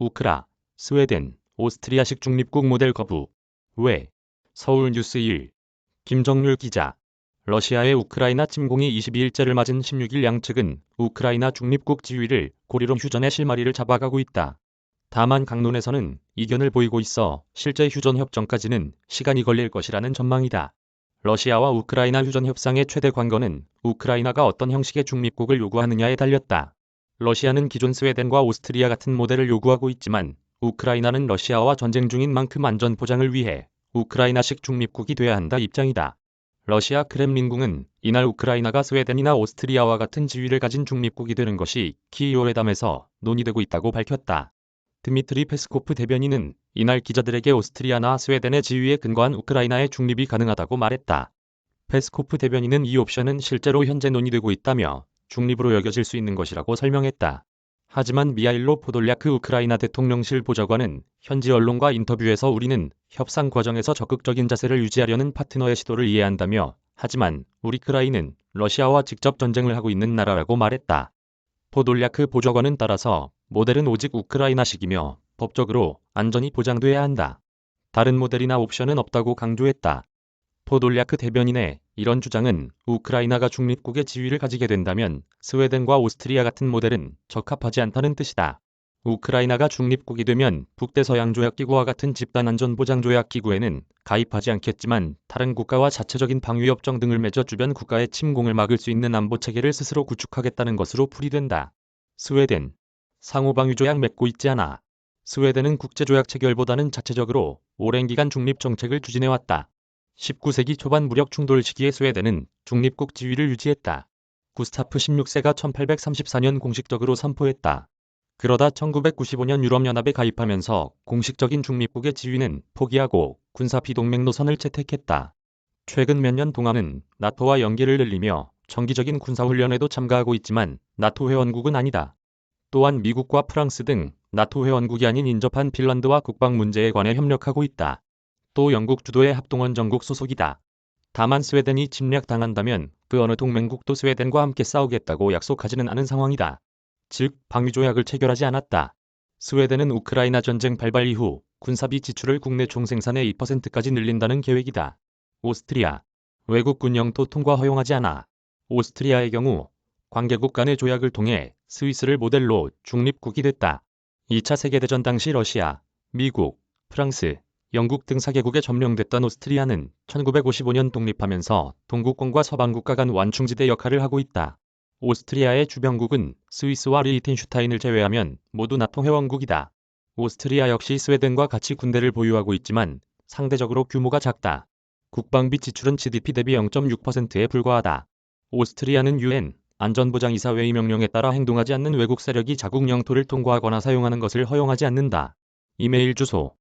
우크라, 스웨덴, 오스트리아식 중립국 모델 거부. 왜? 서울뉴스 1. 김정률 기자. 러시아의 우크라이나 침공이 22일째를 맞은 16일 양측은 우크라이나 중립국 지위를 고리로 휴전의 실마리를 잡아가고 있다. 다만 강론에서는 이견을 보이고 있어 실제 휴전 협정까지는 시간이 걸릴 것이라는 전망이다. 러시아와 우크라이나 휴전 협상의 최대 관건은 우크라이나가 어떤 형식의 중립국을 요구하느냐에 달렸다. 러시아는 기존 스웨덴과 오스트리아 같은 모델을 요구하고 있지만 우크라이나는 러시아와 전쟁 중인 만큼 안전 보장을 위해 우크라이나식 중립국이 돼야 한다 입장이다. 러시아 크렘린궁은 이날 우크라이나가 스웨덴이나 오스트리아와 같은 지위를 가진 중립국이 되는 것이 키이오 회담에서 논의되고 있다고 밝혔다. 드미트리 페스코프 대변인은 이날 기자들에게 오스트리아나 스웨덴의 지위에 근거한 우크라이나의 중립이 가능하다고 말했다. 페스코프 대변인은 이 옵션은 실제로 현재 논의되고 있다며 중립으로 여겨질 수 있는 것이라고 설명했다. 하지만 미하일로 포돌리아크 우크라이나 대통령실 보좌관은 현지 언론과 인터뷰에서 우리는 협상 과정에서 적극적인 자세를 유지하려는 파트너의 시도를 이해한다며 하지만 우크라이나는 러시아와 직접 전쟁을 하고 있는 나라라고 말했다. 포돌리아크 보좌관은 따라서 모델은 오직 우크라이나식이며 법적으로 안전이 보장돼야 한다. 다른 모델이나 옵션은 없다고 강조했다. 포돌리아크 대변인의 이런 주장은 우크라이나가 중립국의 지위를 가지게 된다면 스웨덴과 오스트리아 같은 모델은 적합하지 않다는 뜻이다. 우크라이나가 중립국이 되면 북대서양조약기구와 같은 집단안전보장조약기구에는 가입하지 않겠지만 다른 국가와 자체적인 방위협정 등을 맺어 주변 국가의 침공을 막을 수 있는 안보체계를 스스로 구축하겠다는 것으로 풀이된다. 스웨덴. 상호방위조약 맺고 있지 않아. 스웨덴은 국제조약 체결보다는 자체적으로 오랜 기간 중립정책을 추진해왔다. 19세기 초반 무력 충돌 시기에 스웨덴은 중립국 지위를 유지했다. 구스타프 16세가 1834년 공식적으로 선포했다. 그러다 1995년 유럽연합에 가입하면서 공식적인 중립국의 지위는 포기하고 군사비동맹 노선을 채택했다. 최근 몇 년 동안은 나토와 연계를 늘리며 정기적인 군사훈련에도 참가하고 있지만 나토 회원국은 아니다. 또한 미국과 프랑스 등 나토 회원국이 아닌 인접한 핀란드와 국방 문제에 관해 협력하고 있다. 또 영국 주도의 합동원 정국 소속이다. 다만 스웨덴이 침략당한다면 그 어느 동맹국도 스웨덴과 함께 싸우겠다고 약속하지는 않은 상황이다. 즉, 방위조약을 체결하지 않았다. 스웨덴은 우크라이나 전쟁 발발 이후 군사비 지출을 국내 총생산의 2%까지 늘린다는 계획이다. 오스트리아. 외국군 영토 통과 허용하지 않아. 오스트리아의 경우 관계국 간의 조약을 통해 스위스를 모델로 중립국이 됐다. 2차 세계대전 당시 러시아, 미국, 프랑스, 영국 등 4개국에 점령됐던 오스트리아는 1955년 독립하면서 동구권과 서방국가 간 완충지대 역할을 하고 있다. 오스트리아의 주변국은 스위스와 리히텐슈타인을 제외하면 모두 나토 회원국이다. 오스트리아 역시 스웨덴과 같이 군대를 보유하고 있지만 상대적으로 규모가 작다. 국방비 지출은 GDP 대비 0.6%에 불과하다. 오스트리아는 UN 안전보장이사회의 명령에 따라 행동하지 않는 외국 세력이 자국 영토를 통과하거나 사용하는 것을 허용하지 않는다. 이메일 주소